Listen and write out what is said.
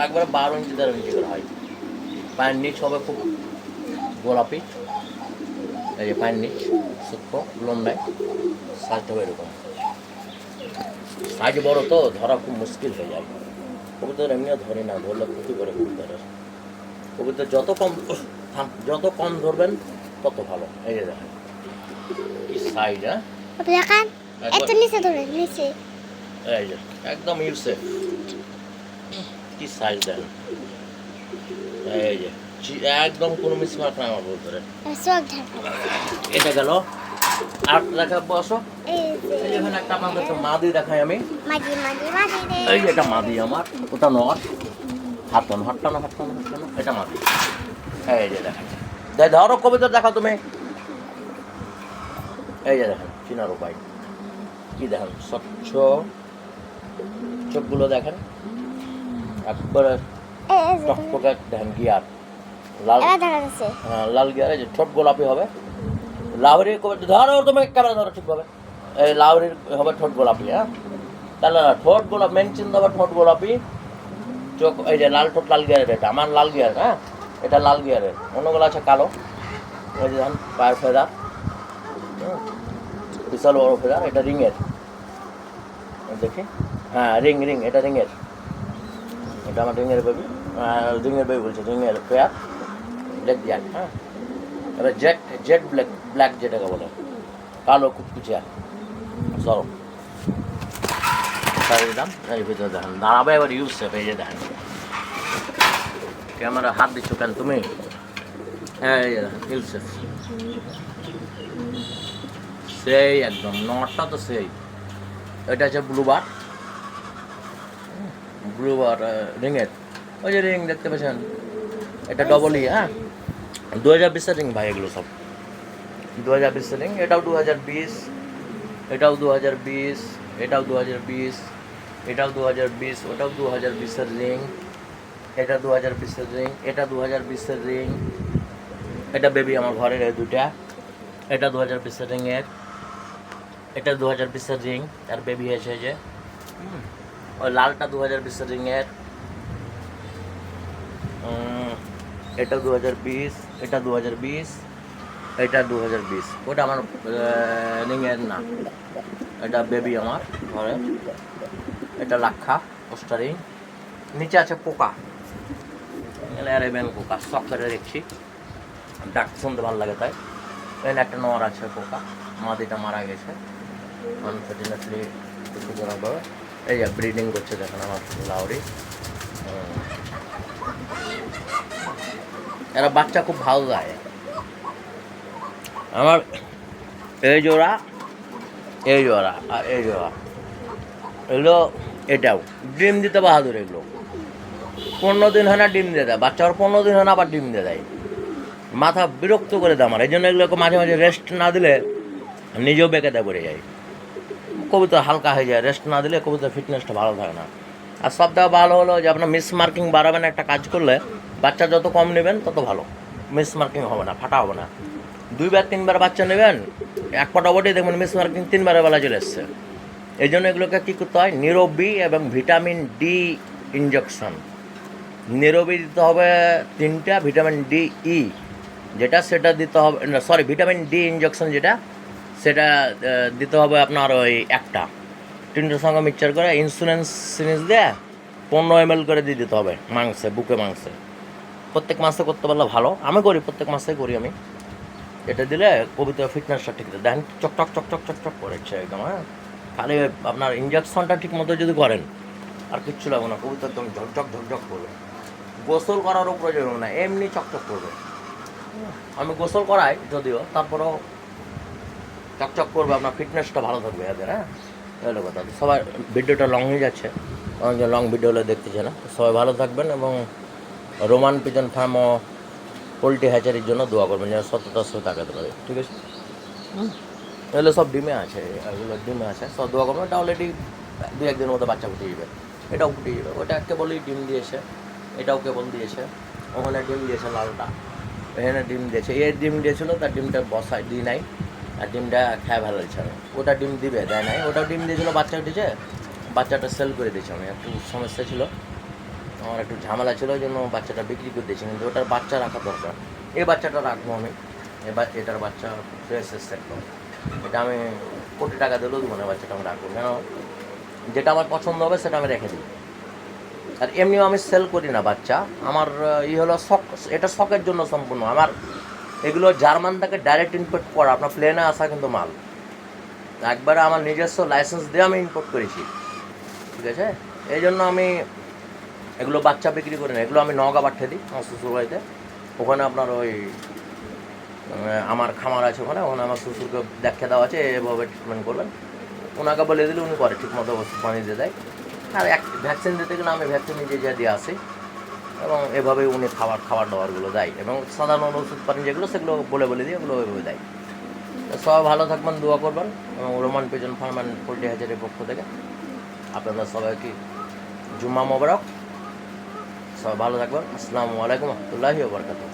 একবারে 12 ইঞ্চি 13 ইঞ্চি করে হয়। পায়ের নিচ হবে খুব গোলাপি, এই যে পায়ের নিচ সূক্ষ্ম লম্বায়, সাইজটা হবে এরকম। সাইজ বড় তো ধরা খুব মুশকিল হয়ে যায়। কবুতর এমনিও ধরে না, ধরলে ক্ষতি করে কবুতরের। কবুতর যত কম ধরবেন তত ভালো। এই যে দেখেন কি সাইজ, হ্যাঁ দেখান এত নিচে ধরে নিচে, এই যে একদম ইউসেফ, কি সাইজ দেখেন, এই যে একদম কোনো মিসমার্ক না আমার কবুতরে। চোখ ঢাকা। এটা গেল। আর দেখাবো আসো, এই এই যে এখানে একটা আপনাদের মাদি দেখাই আমি। মাগি মাগি মাগি রে। এই যে এটা মাদি আমার, ওটা নর। হাতন হাঁটানো, এটা মাদি। এই যে দেখেন, ধরো কবিতা দেখো তুমি। এই যে দেখেন চিনার উপায় কি, দেখেন স্বচ্ছ চোখগুলো দেখেন, একবারে টকটকে দেখেন গিয়ার লাল, হ্যাঁ লাল গিয়ার। এই যে ঠোঁট গোলাপি হবে, লাউরি কবিতা ধরো তুমি, ক্যামেরা ধরো ঠিকভাবে। এই লাউরির হবে ঠোঁট গোলাপি, হ্যাঁ তাহলে ঠোঁট গোলাপ মেন চিন্তা হবে, ঠোঁট গোলাপি, চোখ এই যে লাল ঠোঁট লাল গিয়ারের, এটা আমার লাল গিয়ার, হ্যাঁ এটা লাল গিয়ারের, অন্যগুলো আছে কালো। এই যে দেখেন পায়ের ফেদার, বিশাল বড় ফেদার, এটা রিংয়ের, দেখি হ্যাঁ রিং, এটা রিংয়ের, এটা আমার রিংয়ের বেবি, রিংয়ের বেবি বলছে, রিংয়ের ফেয়ার ব্ল্যাক জ্যাক, হ্যাঁ এবার জেট ব্ল্যাক যেটাকে বলে, কালো কুচকুচিয়া সরব দাম। এই ভিতরে দেখেন দাঁড়াবে এবার ইউসেফ, এই যে দেখেন ক্যামেরা হাত দিচ্ছ কেন তুমি, এই যে দেখেন ইউসেফ সেই একদম নটটা তো সেই। এটা হচ্ছে ব্লুবার রিংয়ের, ওই যে রিং দেখতে পাচ্ছেন, এটা ডবল ই, হ্যাঁ 2020-এর রিং ভাই, এগুলো সব 2020-এর রিং। এটাও 2020, এটাও 2020, এটাও 2020, এটাও 2020, ওটাও 2020-এর রিং, এটা 2020-এর রিং, এটা 2020-এর রিং। এটা বেবি আমার ঘরের এই দুটা, এটা 2020-এর রিংয়ের, এটা 2020-এর রিং, আর বেবি আছে যে ওই লালটা 2020-এর রিংয়ের, এটা 2020, এটা 2020, এটা 2020, ওটা আমার রিংয়ের না, এটা বেবি আমার ঘরে। এটা লাক্ষা পোস্টারিং, নিচে আছে পোকা, অ্যারেবিয়ান পোকা, শখ করে দেখছি, ডাক শুনতে ভালো লাগে তাই। এখানে একটা নর আছে পোকা, মাদিটা মারা গেছে আনফর্চুনেটলি কিছু দিনের পরে। এই যে ব্রিডিং করছে দেখেন আমার লাউরি, এরা বাচ্চা খুব ভালো দেয় আমার। এই জোড়া, এই জোড়া আর এই জোড়া, এগুলো এটাও ডিম দিতে বাহাদুর। এগুলো 15 দিন হয় না ডিম দিয়ে দেয়, বাচ্চা ওর 15 দিন হয় না আবার ডিম দিয়ে দেয়। মাথা বিরক্ত করে দেয় আমার, এই জন্য এগুলোকে মাঝে মাঝে রেস্ট না দিলে নিজেও বেঁকে পড়ে যায়, কবুতর হালকা হয়ে যায়। রেস্ট না দিলে কবুতর ফিটনেসটা ভালো থাকে না। আর সব থেকে ভালো হলো যে আপনার মিস মার্কিং বাড়াবেন, একটা কাজ করলে বাচ্চা যত কম নেবেন তত ভালো, মিস মার্কিং হবে না, ফাটা হবে না। 2বার 3বার বাচ্চা নেবেন, এক পটা বটে দেখবেন মিস মার্কিং 3বারের বেলা চলে এসছে। এই জন্য এগুলোকে কী করতে হয়, নিরোবি এবং ভিটামিন ডি ইঞ্জেকশন। নিরোবি দিতে হবে 3টা, ভিটামিন ডি ই যেটা সেটা দিতে হবে, সরি ভিটামিন ডি ইঞ্জেকশন যেটা সেটা দিতে হবে আপনার ওই একটা, 3টোর সঙ্গে মিক্সচার করে ইন্স্যুরেন্স সিরিজ দিয়ে 15 ml করে দিয়ে দিতে হবে মাংসে, বুকে মাংসে। প্রত্যেক মাসে করতে পারলে ভালো, আমি করি প্রত্যেক মাসেই করি আমি। এটা দিলে কবিতার ফিটনেসটা ঠিক আছে, দেখেন চকচক চকচক চকচক করেছে একদম। হ্যাঁ খালি আপনার ইঞ্জেকশনটা ঠিক মতো যদি করেন আর কিচ্ছু লাগবে না, কবিতা একদম ঝকঝক ঝকঝক করবে। গোসল করারও প্রয়োজন হবে না, এমনি চকচক করবে। আমি গোসল করাই যদিও, তারপরেও চকচক করবে, আপনার ফিটনেসটা ভালো থাকবে এদের। হ্যাঁ এগুলো কথা। সবাই ভিডিওটা লং হয়ে যাচ্ছে, অনেক লং ভিডিও হলে দেখতেছে না। সবাই ভালো থাকবেন এবং রোমান পিজন ফার্ম ও পোলট্রি হ্যাচারির জন্য দোয়া করবেন যেন সততার সাথে তাকাতে পারে, ঠিক আছে। এগুলো সব ডিমে আছে, এগুলো ডিমে আছে, সব দোয়া করবেন। এটা অলরেডি 2-1 দিনের মধ্যে বাচ্চা ফুটিয়ে যাবে, এটাও ফুটিয়ে যাবে। ওটা কেবলই ডিম দিয়েছে, এটাও কেবল দিয়েছে, ওখানে ডিম দিয়েছে লালটা, এখানে ডিম দিয়েছে। এর ডিম দিয়েছিলো, তার ডিমটা বসায় দিই নাই, আর ডিমটা খেয়ে ভালো লাগছে আমি। ওটা ডিম দিবে দেয় নাই, ওটাও ডিম দিয়েছিলো, বাচ্চা উঠেছে, বাচ্চাটা সেল করে দিয়েছি আমি, একটু সমস্যা ছিল আমার একটু ঝামেলা ছিল, ওই জন্য বাচ্চাটা বিক্রি করে দিয়েছি, কিন্তু ওটার বাচ্চা রাখা দরকার। এই বাচ্চাটা রাখবো আমি, এবার এটার বাচ্চা ফ্রেশ এসছে একদম। এটা আমি কোটি টাকা দিলেও দেবো না, বাচ্চাটা আমি রাখবো, কেন যেটা আমার পছন্দ হবে সেটা আমি রেখে দিই। আর এমনিও আমি সেল করি না বাচ্চা, আমার হলো শখ, এটা শখের জন্য সম্পূর্ণ। আমার এগুলো জার্মান থেকে ডাইরেক্ট ইম্পোর্ট করা, আপনার প্লেনে আসা কিন্তু মাল, একবারে আমার নিজস্ব লাইসেন্স দিয়ে আমি ইম্পোর্ট করেছি, ঠিক আছে। এই জন্য আমি এগুলো বাচ্চা বিক্রি করি না, এগুলো আমি নওগাঁ পাঠিয়ে দিই আমার শ্বশুরবাড়িতে। ওখানে আপনার ওই আমার খামার আছে, ওখানে আমার শ্বশুরকে দেখে দেওয়া আছে, এভাবে ট্রিটমেন্ট করবেন, ওনাকে বলে দিলে উনি করে ঠিক মতো ওষুধ পানি দিয়ে দেয়। আর এক ভ্যাকসিন দিতে গেলে আমি ভ্যাকসিন নিজে যা দিয়ে আসি, এবং এভাবেই উনি খাবার দাবারগুলো দেয়, এবং সাধারণ ওষুধ পানি যেগুলো সেগুলো বলে দিয়ে ওগুলো ওইভাবে দেয়। তো সবাই ভালো থাকবেন, দোয়া করবেন, এবং Roman pigeon farm and poultry হ্যাচারির পক্ষ থেকে আপনাদের সবাইকে জুম্মা মোবারক। সবাই ভালো থাকবেন। আসসালামু আলাইকুম রহমতুল্লাহি ওয়া বারাকাতুহু।